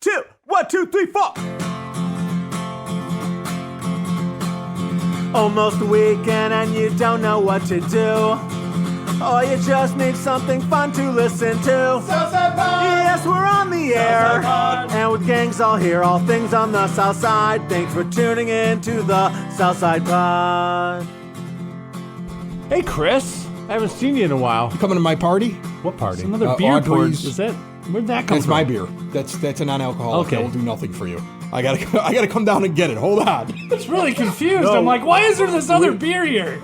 2, 1, 2, 3, 4. Almost the weekend and you don't know what to do. Or you just need something fun to listen to. Southside Pod! Yes, we're on the air. And with gangs all here, all things on the South Side. Thanks for tuning in to the Southside Pod. Hey, Chris. I haven't seen you in a while. You coming to my party? What party? Some other beer poured. Audrey's. Is that? Where'd that come That's from? my beer. That's a non-alcoholic. Okay. That will do nothing for you. I gotta come down and get it. Hold on. It's really confused. I'm like, why is there this other beer here?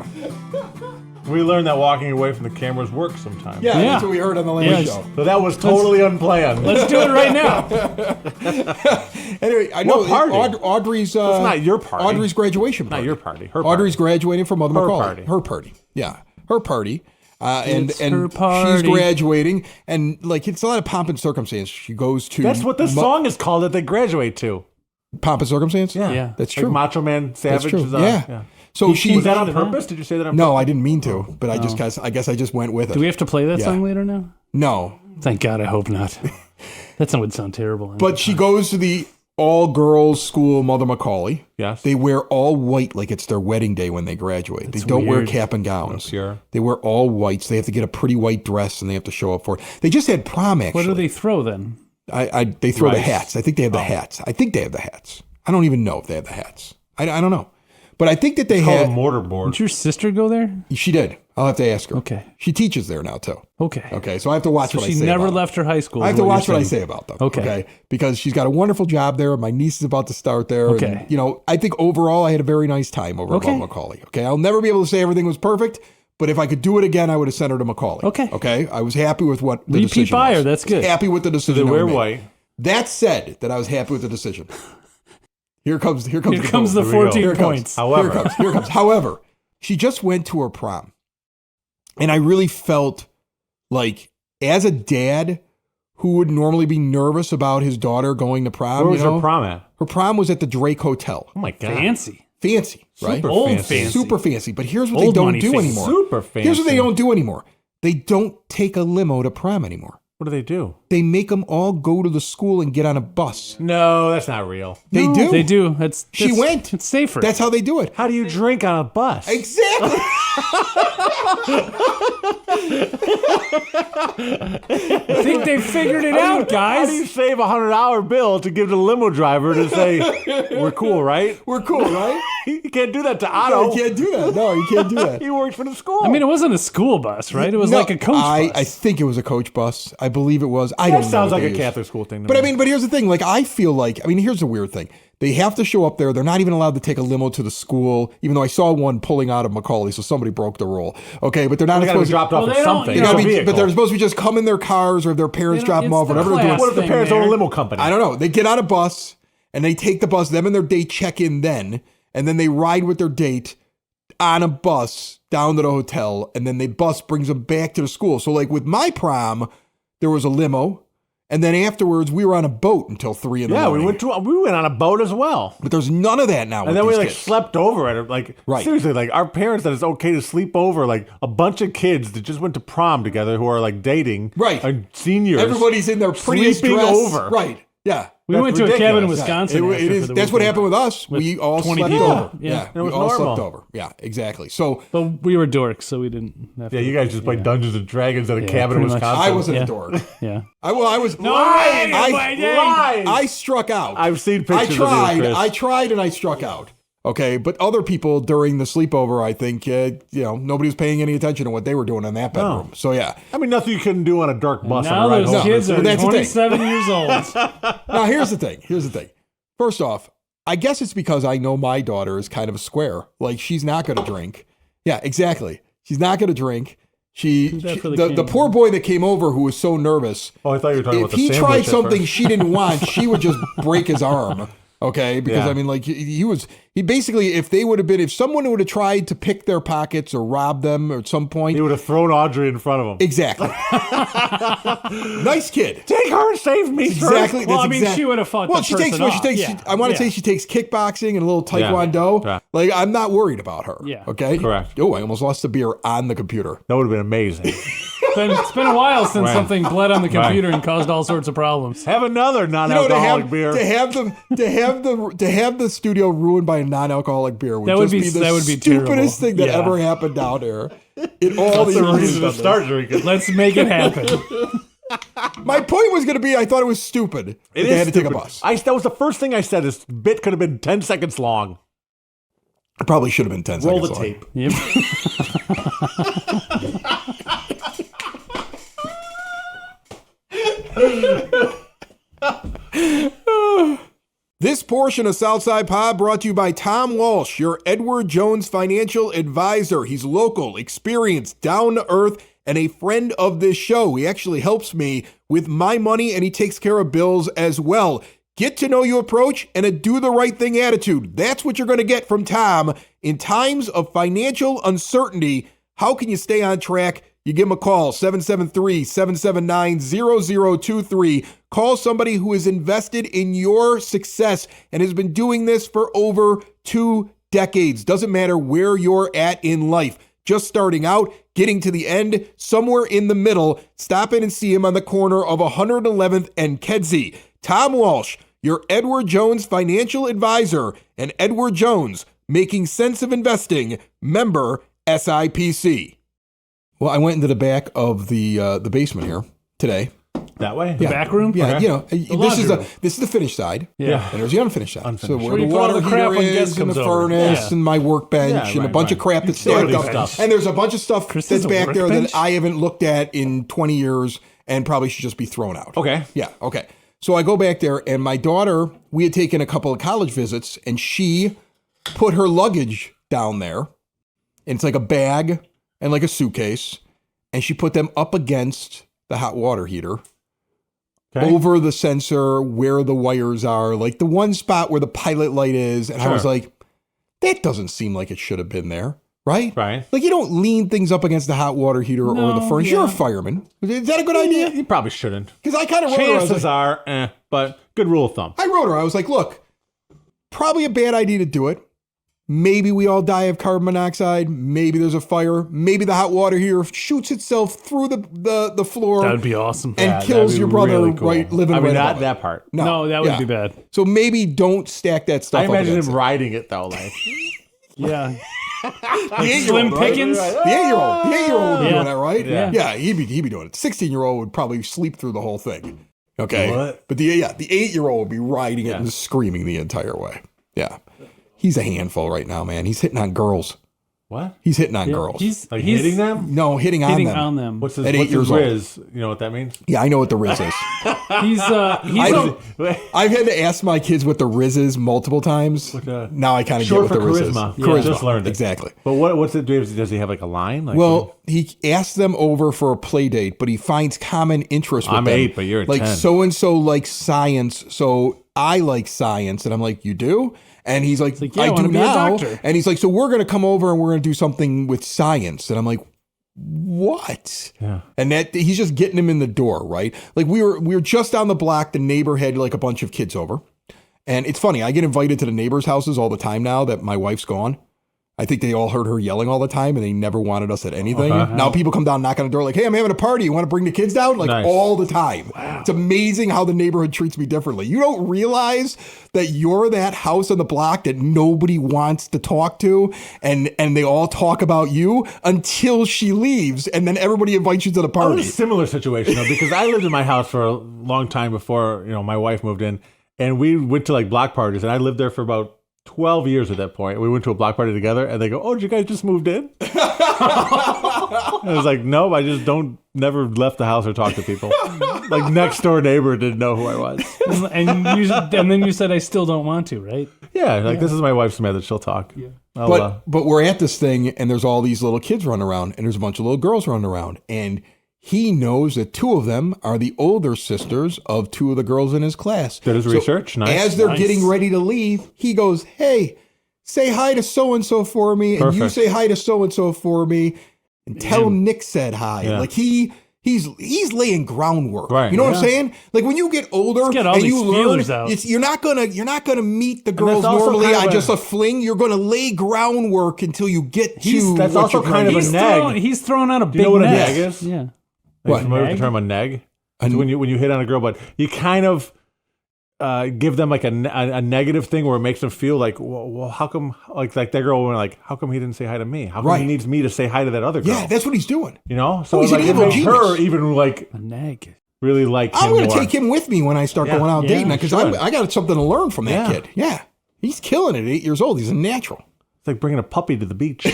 We learned that walking away from the cameras works sometimes. Yeah, that's what we heard on the last show. So that was totally unplanned. Let's do it right now. Anyway, I know What party? Audrey's. It's not your party. Audrey's graduation party. Not your party. Her Audrey's party. graduating from Mother Her McCauley. party. Her party. Yeah, her party. And her party. She's graduating, and like it's a lot of pomp and circumstance. She goes to. That's what the song is called that they graduate to. Pomp and circumstance. Yeah. That's Like true. Macho Man Savage. That's true. Is, yeah. So she Was that on purpose? Did you say that on purpose? No, I didn't mean to, but I guess I just went with it. Do we have to play that song later now? No. Thank God, I hope not. That song would sound terrible. But she goes to the all-girls school, Mother McCauley. Yes. They wear all white like it's their wedding day when they graduate. They don't wear weird. cap and gowns. Pure. They wear all whites. They have to get a pretty white dress and they have to show up for it. They just had prom, actually. What do they throw then? They throw the Rice. hats. I think they have the hats. I think they have the hats. I don't even know if they have the hats. I don't know. But I think that they Called had... a mortarboard. Did your sister go there? She did. I'll have to ask her. Okay. She teaches there now, too. Okay. Okay, so I have to watch So what I she say never about them. left her high school. I have is to what watch you're what I saying. say about them. Okay. Because she's got a wonderful job there. My niece is about to start there. Okay. And, I think overall I had a very nice time over at Mount Macaulay. Okay. I'll never be able to say everything was perfect, but if I could do it again, I would have sent her to Macaulay. Okay. Okay. I was happy with what the Repeat decision buyer, was. that's good. Happy with the They decision. wear I made. white. That said, that I was happy with the decision. Here comes Here the comes the goal. Here we go. 14 Here it comes. points. However, Here it comes. However, she just went to her prom. And I really felt like, as a dad who would normally be nervous about his daughter going to prom, where was her prom at? Her prom was at the Drake Hotel. Oh my God. Fancy. Fancy, right? Super Old fancy. fancy. Super fancy. But here's what Old they don't money do fancy. anymore. Super fancy. Here's what they don't do anymore. They don't take a limo to prom anymore. What do they do? They make them all go to the school and get on a bus. No, that's not real. They No, do. They do. She went. It's safer. That's how they do it. How do you drink on a bus? Exactly. I think they figured it out, How do you guys. save $100 bill to give to the limo driver to say, we're cool, right? We're cool, right? You can't do that to No, Otto. you can't do that. No, you can't do that. He works for the school. I mean, it wasn't a school bus, right? It was No, like a coach bus. I think it was a coach bus. I believe it was. I that don't know. sounds what like they a used. Catholic school thing to But me. but here's the thing. Like, I feel like, here's the weird thing. They have to show up there. They're not even allowed to take a limo to the school, even though I saw one pulling out of Macaulay, so somebody broke the rule. Okay, but they're not They gotta be supposed dropped off Well, at they don't- something. they to. gotta It's a But they're vehicle. supposed to just come in their cars or if their parents They drop don't- them off, it's the whatever they're doing. class What if the thing parents there. own a limo company? I don't know. They get on a bus and they take the bus. Them and their date check in then, and then they ride with their date on a bus down to the hotel, and then the bus brings them back to the school. So, like with my prom, there was a limo. And then afterwards, we were on a boat until 3 in the Yeah, morning. we went on a boat as well. But there's none of that now. And with then we these like kids. slept over at it. Like Right. seriously, like our parents said it's okay to sleep over. Like a bunch of kids that just went to prom together who are like dating, Right. Are seniors. Everybody's in their prettiest sleeping dress. over. Right. Yeah. We That's went to a cabin in ridiculous. Wisconsin. It after is. for the That's what weekend. happened with us. We all 20 slept people. over. Yeah. It was we all normal. slept over. Yeah, exactly. So But we were dorks, so we didn't have to. Yeah, you guys just played Dungeons and Dragons at a cabin in pretty much. Wisconsin. I wasn't Yeah. a dork. Yeah. I was. Lies! I Lies! struck out. I've seen I pictures tried. of you, Chris. I tried and I struck out. Okay, but other people during the sleepover, I think, nobody was paying any attention to what they were doing in that bedroom. So yeah. I mean, nothing you couldn't do on a dark bus Now on a ride those home. kids are That's the thing. 27 years old. Now here's the thing. First off, I guess it's because I know my daughter is kind of a square. Like, she's not going to drink. Yeah, exactly. She's not going to drink. that for the The camera? poor boy that came over who was so nervous. Oh, I thought you were talking If about the he sandwich tried at something first. she didn't want, she would just break his arm. Okay, because Yeah. I mean, like he basically, if someone would have tried to pick their pockets or rob them at some point, He would have thrown Audrey in front of him. exactly. Nice kid. Take her and save me, sir. Exactly. Well, that's I mean, exact- she would have fought Well, the she takes. person Well, she off. takes. Yeah. I want to Yeah. say she takes kickboxing and a little taekwondo. Yeah. Like, I'm not worried about her. Yeah. Okay. Correct. Oh, I almost lost the beer on the computer. That would have been amazing. It's been a while since something bled on the computer and caused all sorts of problems. Have another non-alcoholic beer. To have the studio ruined by a non-alcoholic beer would be the stupidest terrible. thing that ever happened down there. In all That's the reason to start drinking. Let's make it happen. My point was going to be, I thought it was stupid. They had to take a bus. That was the first thing I said. This bit could have been 10 seconds long. It probably should have been 10 Roll seconds the long. tape. Yep. This portion of Southside Pod brought to you by Tom Walsh, your Edward Jones financial advisor. He's local, experienced, down to earth, and a friend of this show. He actually helps me with my money, and he takes care of bills as well. Get to know you approach and a do the right thing attitude. That's what you're going to get from Tom. In times of financial uncertainty, how can you stay on track? You give him a call, 773-779-0023. Call somebody who is invested in your success and has been doing this for over 2 decades. Doesn't matter where you're at in life. Just starting out, getting to the end, somewhere in the middle. Stop in and see him on the corner of 111th and Kedzie. Tom Walsh, your Edward Jones financial advisor, and Edward Jones, making sense of investing, member SIPC. Well, I went into the back of the basement here today. That way? The back room? Yeah, Okay. this is the finished side. Yeah. And there's the unfinished side. So where Where the you put all water the crap heater when guests is, and the comes over. furnace, Yeah. and my workbench, Yeah, and a right, bunch of right. crap that's stacked up. stuff. And there's a bunch of stuff Chris that's has a back there workbench? that I haven't looked at in 20 years and probably should just be thrown out. Okay. Yeah, okay. So I go back there, and my daughter, we had taken a couple of college visits, and she put her luggage down there. And it's like a bag and like a suitcase. And she put them up against the hot water heater. Okay. Over the sensor where the wires are, like the one spot where the pilot light is. And I was like, that doesn't seem like it should have been there, right? Right. Like you don't lean things up against the hot water heater or the furnace. You're a fireman. Is that a good idea? You probably shouldn't. Because I kind of wrote her, I was Chances like, are, but good rule of thumb. I wrote her, I was like, look, probably a bad idea to do it. Maybe we all die of carbon monoxide. Maybe there's a fire. Maybe the hot water heater shoots itself through the floor. That would be awesome. And that'd kills be your brother really cool. living I mean, right not above it. that part. No, that would be bad. So maybe don't stack that stuff I up imagine against him it. riding it though, like Yeah. The Slim Pickens? The 8-year-old would be Yeah. doing that, right? Yeah. Yeah, he'd be doing it. 16-year-old would probably sleep through the whole thing. Okay. What? But the 8-year-old would be riding it and screaming the entire way. Yeah. He's a handful right now, man. He's hitting on girls. what? He's hitting on girls. He's Like hitting them? No, hitting on hitting them. on them. What's his, At 8 what's years his old. riz? You know what that means? Yeah, I know what the Riz is. He's I've had to ask my kids what the Riz is multiple times. Now I kind of get Short what for the Riz charisma. is. Yeah. Just learned it. Exactly. But what's it? Does he have like a line? Like, Well, he asked them over for a play date, but he finds common interest with I'm them. 8, but you're like 10. so-and-so likes science, so I like science. And I'm like, you do? And he's like, yeah, I I wanna do be a now. doctor. And he's like, so we're going to come over and we're going to do something with science. And I'm like, what? Yeah. And that he's just getting him in the door, right? Like we were just down the block. The neighbor had like a bunch of kids over. And it's funny, I get invited to the neighbors' houses all the time now that my wife's gone. I think they all heard her yelling all the time and they never wanted us at anything. Now people come down, knock on the door like, hey, I'm having a party. You want to bring the kids down? Like Nice. all the time. Wow. It's amazing how the neighborhood treats me differently. You don't realize that you're that house on the block that nobody wants to talk to and they all talk about you until she leaves and then everybody invites you to the I party. was a similar situation though, because I lived in my house for a long time before my wife moved in, and we went to like block parties, and I lived there for about 12 years at that point. We went to a block party together, and they go, "Oh, did you guys just moved in?" I was like, "Nope, I just never left the house or talked to people." Like next door neighbor didn't know who I was. and then you said I still don't want to, right? Yeah, like this is my wife's method. She'll talk. Yeah. But we're at this thing and there's all these little kids running around and there's a bunch of little girls running around and he knows that 2 of them are the older sisters of 2 of the girls in his class. Did his research. Nice. As they're Nice. getting ready to leave, he goes, hey, say hi to so-and-so for me. And you Perfect. say hi to so-and-so for me. And tell him Nick said hi. Yeah. Like he's laying groundwork. Right. You know what I'm saying? Like when you get older get all and these you learn, feelers out. you're not gonna meet the girls that's also normally kind of on a- just a fling. You're gonna lay groundwork until you get to That's what also you're kind of gonna a do. nag. He's throwing out a big you know what a net. nag is? Yeah. Are you What? familiar with Neg? the term a neg? It's when you hit on a girl, but you kind of give them like a negative thing where it makes them feel like, well, how come like that girl went like, how come he didn't say hi to me? How come Right. he needs me to say hi to that other girl? Yeah, that's what he's doing. You know, so he's an like, it evil makes genius. her even like A neg. really like him I'm going to more. take him with me when I start Yeah. going out Yeah, dating because should. I got something to learn from that Yeah. kid. Yeah, he's killing it at 8 years old. He's a natural. It's like bringing a puppy to the beach.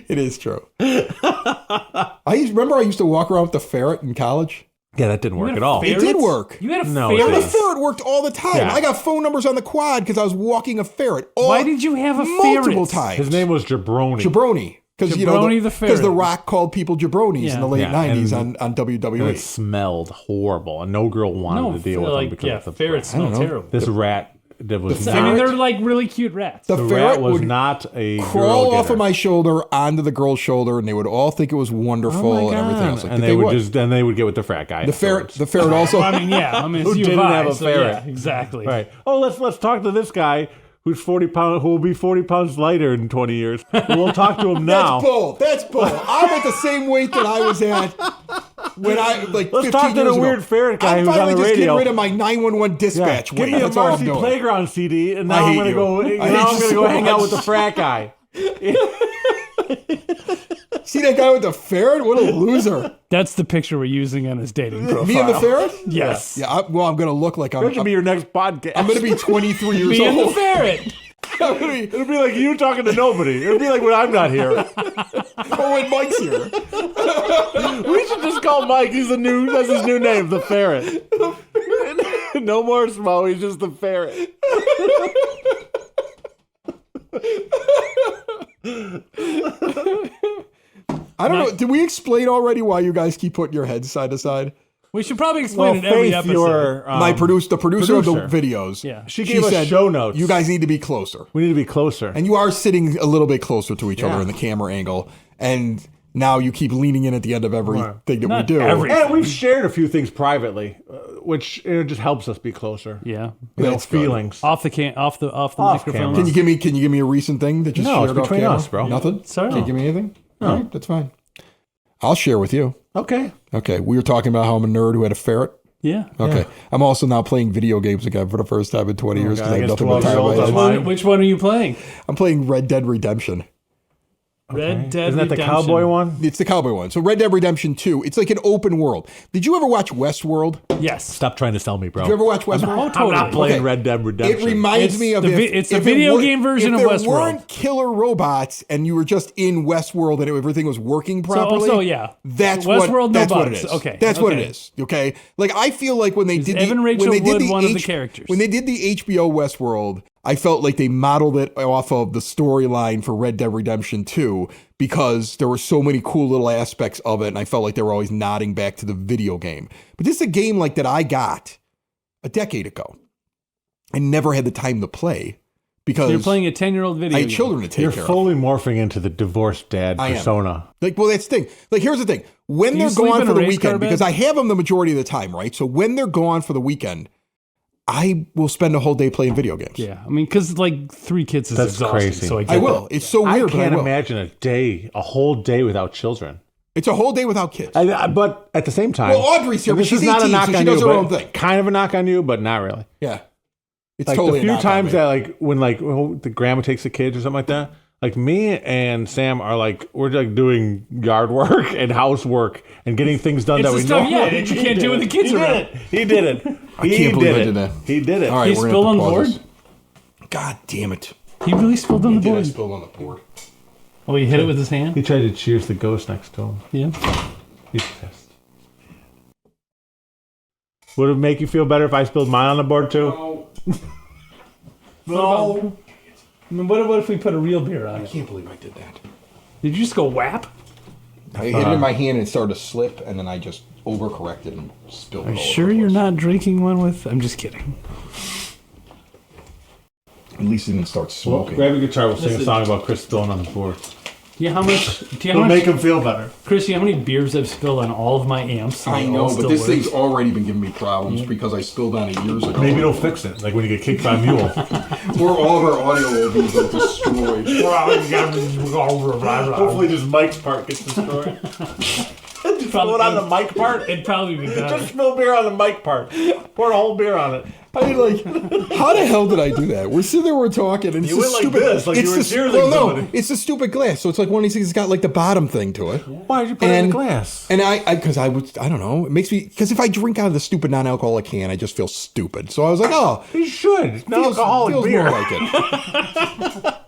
It is true. I used to walk around with the ferret in college. Yeah, that didn't work had at a all. ferret? It did work. You had a No, ferret? it The didn't. ferret worked all the time. Yeah. I got phone numbers on the quad because I was walking a ferret. Why did you have a multiple ferret? times? His name was Jabroni. Jabroni. Because Jabroni the ferret. The Rock called people jabronis Yeah. in the late Yeah, 90s and- on WWE. And it smelled horrible, and no girl wanted No, to deal with him like, because yeah, of the ferrets I don't smell know. terrible. This rat that was The I mean, not. they're like really cute rats. The The ferret rat was would not a crawl girl off getter. of my shoulder onto the girl's shoulder, and they would all think it was wonderful Oh my and everything God. else. Like, and they would get with the frat guy. The ferret afterwards. also. I mean, yeah. I mean, it's Who U of didn't I, have a so ferret? Yeah, exactly. Right. Oh, let's talk to this guy who's 40 pounds, who will be 40 pounds lighter in 20 years. We'll talk to him now. That's bull. That's bull. I'm at the same weight that I was at when I like. Let's 15 talk to years the ago. weird ferret guy I'm who's on finally the just radio. getting rid of my 911 dispatch Give weight. me a That's all I'm Marcy doing. Playground CD, and I now I'm hate gonna you. go. I hate Now I'm you gonna so go hang out much. with the frat guy. See that guy with the ferret? What a loser. That's the picture we're using on his dating profile. Me and the ferret? Yes. Yeah. I'm going to look like That should be your next podcast. I'm going to be 23 years Me and the old. ferret. I'm gonna be, It'll be like you talking to nobody. It'll be like when I'm not here. oh, when Mike's here. We should just call Mike. That's his new name, the ferret. No more Smo. He's just the ferret. I don't know. Did we explain already why you guys keep putting your heads side to side? We should probably explain it every episode. The producer of the videos. Yeah. She gave us show notes. You guys need to be closer. We need to be closer. And you are sitting a little bit closer to each other in the camera angle. And now you keep leaning in at the end of everything that we Not do. every- And we've shared a few things privately, which just helps us be closer. Yeah. That's good. Feelings. Off the microphone. camera. Can you give me a recent thing that you No, shared it's off between camera? us, bro. Nothing? Sorry. Can't you give me anything? All right, that's fine. I'll share with you. Okay. Okay, we were talking about how I'm a nerd who had a ferret. Yeah. Okay, I'm also now playing video games again for the first time in 20 years because I have against nothing but time. 12-year-olds on my hands. online. Which one are you playing? I'm playing Red Dead Redemption. Red Dead Isn't that the Redemption. cowboy one? It's the cowboy one. So Red Dead Redemption 2, it's like an open world. Did you ever watch Westworld? Did Yes. Stop trying to sell me, bro. you ever watch Westworld? Oh, totally. I'm not playing Okay. Red Dead Redemption. It reminds It's me of the if, it's the if it video weren't- game version if of there Westworld. weren't killer robots and you were just in Westworld and everything was working properly. So yeah. That's Westworld, what. no That's what it bugs. is. Okay. That's what it Okay. is. Okay. Like I feel like when they did Evan Rachel when they did Wood the one of the characters? when they did the HBO Westworld, I felt like they modeled it off of the storyline for Red Dead Redemption 2 because there were so many cool little aspects of it, and I felt like they were always nodding back to the video game. But this is a game like that I got a decade ago and never had the time to play because You're playing a 10-year-old video I had game. children to take You're care of. fully morphing into the divorced dad I am. persona. Like, well, that's the thing. Like, here's the thing. When Do you they're sleep gone in for a the race car weekend, bed? because I have them the majority of the time, right? So when they're gone for the weekend, I will spend a whole day playing video games. Yeah. I mean, because like 3 kids is That's exhausting. crazy. So I get I will. that. It's so I weird, but I can't will. imagine a whole day without children. It's a whole day without kids. But at the same time, Well, Audrey's here, and but this she's is not 18, a knock so on she does you, her but own thing. Kind of a knock on you, but not really. Yeah. It's Like totally the few a knock on times me. that like when the grandma takes the kids or something like that. Like me and Sam are like we're like doing yard work and housework and getting things done It's that the we stuff, know. yeah, that you can't do when the kids He are did around. it. He did it. I can't believe I did that. He did it. All right, He we're spilled gonna on have the to board? pause this. God damn it. He really spilled on the Did I board. spilled on the board? Oh, he hit it with his hand? He tried to cheers the ghost next to him. Yeah. He's pissed. Would it make you feel better if I spilled mine on the board too? No. I mean, what if we put a real beer on I it? can't believe I did that. Did you just go whap? I hit it in my hand and it started to slip, and then I just overcorrected and spilled it Are you all sure over the you're place. not drinking one with... I'm just kidding. At least it didn't start smoking. Grab a guitar. We'll sing a Listen. song about Chris spilling on the board. Do you know how much? It'll make him feel better. Chris, you know how many beers I've spilled on all of my amps? I know, but this thing's already been giving me problems because I spilled on it years ago. Maybe it'll fix it, like when you get kicked by a mule. Or all of our audio will be destroyed. Hopefully this Mike's part gets destroyed. Spill it on the mic part? It'd probably be better. Just spill beer on the mic part. Pour a whole beer on it. I mean, like, how the hell did I do that? We're sitting there, we're talking, and it's You went like stupid. this, like it's you were cheerleading well, no, somebody. it's a stupid glass. So it's like one of these things that's got like the bottom thing to it. Why did you put it in the glass? And I don't know. It makes me, because if I drink out of the stupid non-alcoholic can, I just feel stupid. So I was like, oh, You should. It's feels non-alcoholic beer. more like it.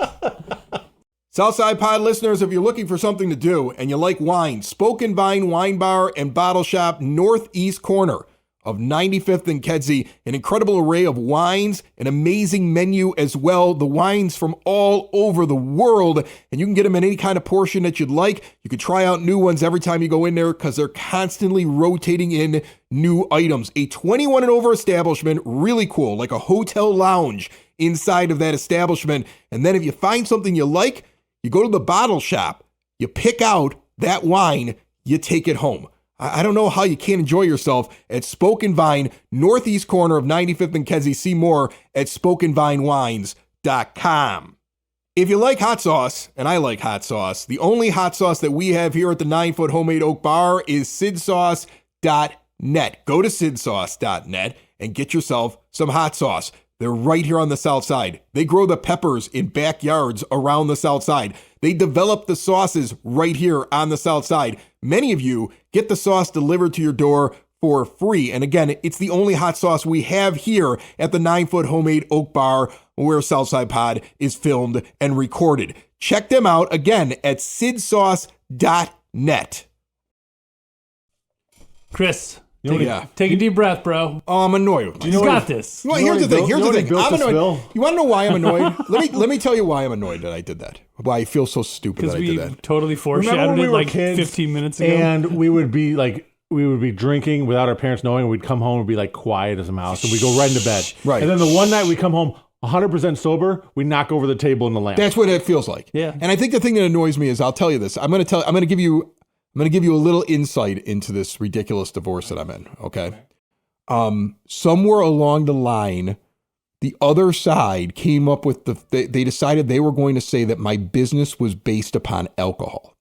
Southside Pod listeners, if you're looking for something to do and you like wine, Spoken Vine Wine Bar and Bottle Shop, northeast corner of 95th and Kedzie, an incredible array of wines, an amazing menu as well. The wines from all over the world, and you can get them in any kind of portion that you'd like. You can try out new ones every time you go in there because they're constantly rotating in new items. A 21 and over establishment, really cool, like a hotel lounge inside of that establishment. And then if you find something you like, you go to the bottle shop, you pick out that wine, you take it home. I don't know how you can't enjoy yourself at Spoken Vine, northeast corner of 95th and Kedzie. See more at SpokenVineWines.com. If you like hot sauce, and I like hot sauce, the only hot sauce that we have here at the 9-Foot Homemade Oak Bar is SidSauce.net. Go to SidSauce.net and get yourself some hot sauce. They're right here on the south side. They grow the peppers in backyards around the south side. They develop the sauces right here on the south side. Many of you get the sauce delivered to your door for free. And again, it's the only hot sauce we have here at the 9-Foot Homemade Oak Bar where Southside Pod is filmed and recorded. Check them out again at SidSauce.net. Chris, Yeah. take a deep breath, bro. Oh, I'm annoyed. He's got this. Well, here's the thing. I'm built the annoyed. spill? You want to know why I'm annoyed? let me tell you why I'm annoyed that I did that. Why I feel so stupid that Because I we did that. totally Remember foreshadowed when we it were like kids 15 minutes ago. And we would be drinking without our parents knowing. We'd come home and be like quiet as a mouse, and we'd go right into bed. Right. And then the one night we come home 100% sober, we knock over the table and the lamp. That's what it feels like. Yeah. And I think the thing that annoys me is I'll tell you this. I'm going to give you a little insight into this ridiculous divorce that I'm in. Okay. Somewhere along the line, the other side came up with they decided they were going to say that my business was based upon alcohol.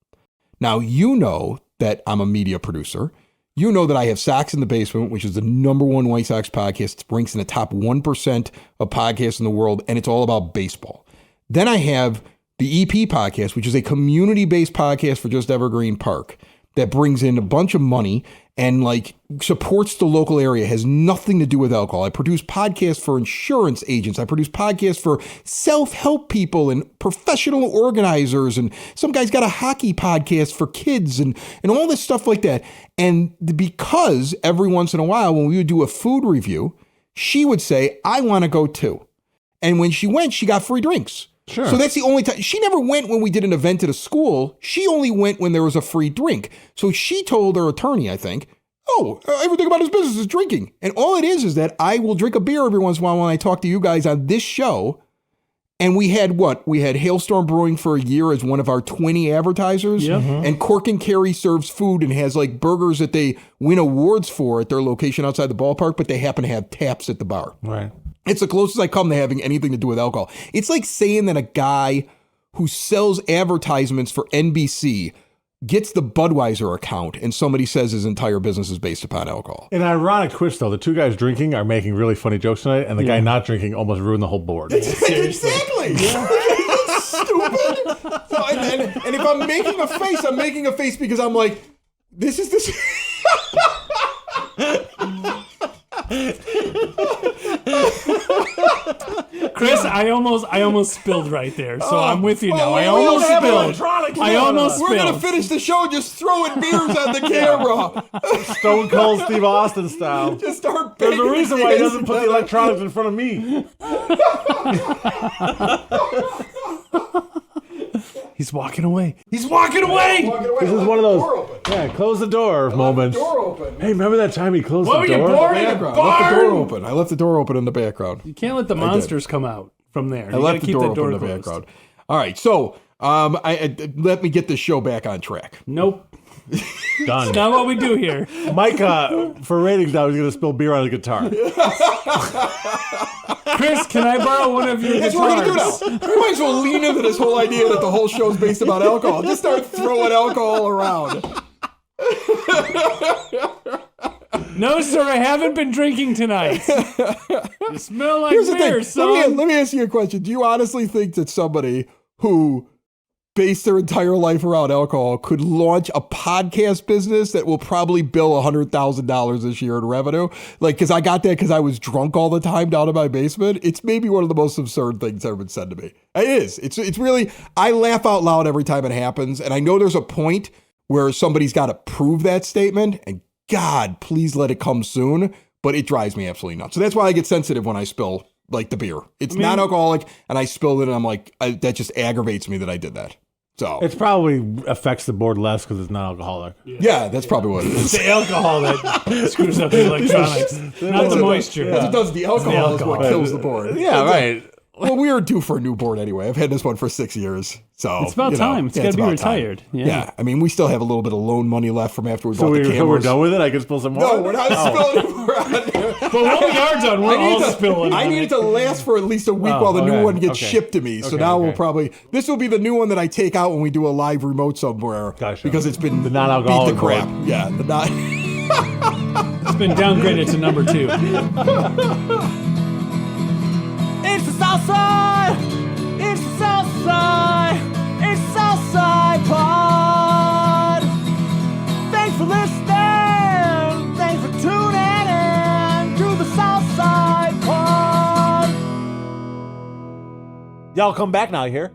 Now, you know that I'm a media producer. You know that I have Sox in the Basement, which is the #1 White Sox podcast. It ranks in the top 1% of podcasts in the world, and it's all about baseball. Then I have the EP podcast, which is a community-based podcast for just Evergreen Park that brings in a bunch of money and like supports the local area, has nothing to do with alcohol. I produce podcasts for insurance agents. I produce podcasts for self-help people and professional organizers. And some guy's got a hockey podcast for kids and all this stuff like that. And because every once in a while when we would do a food review, she would say, I want to go too. And when she went, she got free drinks. Sure. So that's the only time. She never went when we did an event at a school. She only went when there was a free drink. So she told her attorney, I think, everything about his business is drinking. And all it is that I will drink a beer every once in a while when I talk to you guys on this show. And we had what? We had Hailstorm Brewing for a year as one of our 20 advertisers. Yep. And Cork and Carry serves food and has like burgers that they win awards for at their location outside the ballpark, but they happen to have taps at the bar. Right. It's the closest I come to having anything to do with alcohol. It's like saying that a guy who sells advertisements for NBC gets the Budweiser account and somebody says his entire business is based upon alcohol. An ironic twist, though. The two guys drinking are making really funny jokes tonight, and the guy not drinking almost ruined the whole board. Exactly. Yeah. It's stupid. So, and if I'm making a face because I'm like, this is this. Chris, I almost spilled right there, so I'm with you now. well, I we almost don't have spilled. electronics I on almost us. We're gonna spilled. finish the show just throwing beers on the camera. Stone Cold Steve Austin style. Just start. There's a banging reason why he his doesn't put head. the electronics in front of me. He's walking away. He's walking away. Walking away. This is Left one of the those, door open. yeah, close the door Left moments. the door open. Hey, remember that time he closed What the were you door? bored? Background. Barn! Left the door open. I left the door open in the background. You can't let the monsters come out from there. I left the door open in the background. All right, so Let me get this show back on track. Nope. Done. That's not what we do here. Mike, for ratings now, he's going to spill beer on the guitar. Chris, can I borrow one of your That's guitars? what we're going to do now. We might as well lean into this whole idea that the whole show is based about alcohol. Just start throwing alcohol around. No, sir, I haven't been drinking tonight. You smell like Here's the beer, thing. son. Let me ask you a question. Do you honestly think that somebody who based their entire life around alcohol could launch a podcast business that will probably bill $100,000 this year in revenue? Like, because I got that because I was drunk all the time down in my basement. It's maybe one of the most absurd things ever been said to me. It is. It's really, I laugh out loud every time it happens. And I know there's a point where somebody's got to prove that statement. And God, please let it come soon. But it drives me absolutely nuts. So that's why I get sensitive when I spill like the beer. It's non-alcoholic, and I spilled it, and I'm like, that just aggravates me that I did that. So It probably affects the board less because it's non-alcoholic. yeah, that's probably what it is. It's the alcohol that screws up the electronics, not the moisture. As it does, the alcohol is what alcohol. kills the board. Yeah, right. Well, we are due for a new board anyway. I've had this one for 6 years. So It's about time. It's gotta be about time. retired. Yeah. Yeah. I mean, we still have a little bit of loan money left from after we So bought the we're cameras. done with it? I can spill some more? No, we're not spilling it. We're on there. But when we are done, we're all spilling. I on need it. it to last for at least a week while the new okay, one gets okay. shipped to me. So Okay, now we'll okay. probably, this will be the new one that I take out when we do a live remote somewhere. Gotcha. Because it's been The non-alcoholic beat the crap. board. Yeah, the not. It's been downgraded to number 2. It's the Southside! It's the Southside! It's the Southside Pod! Thanks for listening! Thanks for tuning in to the Southside Pod! Y'all come back now, you hear?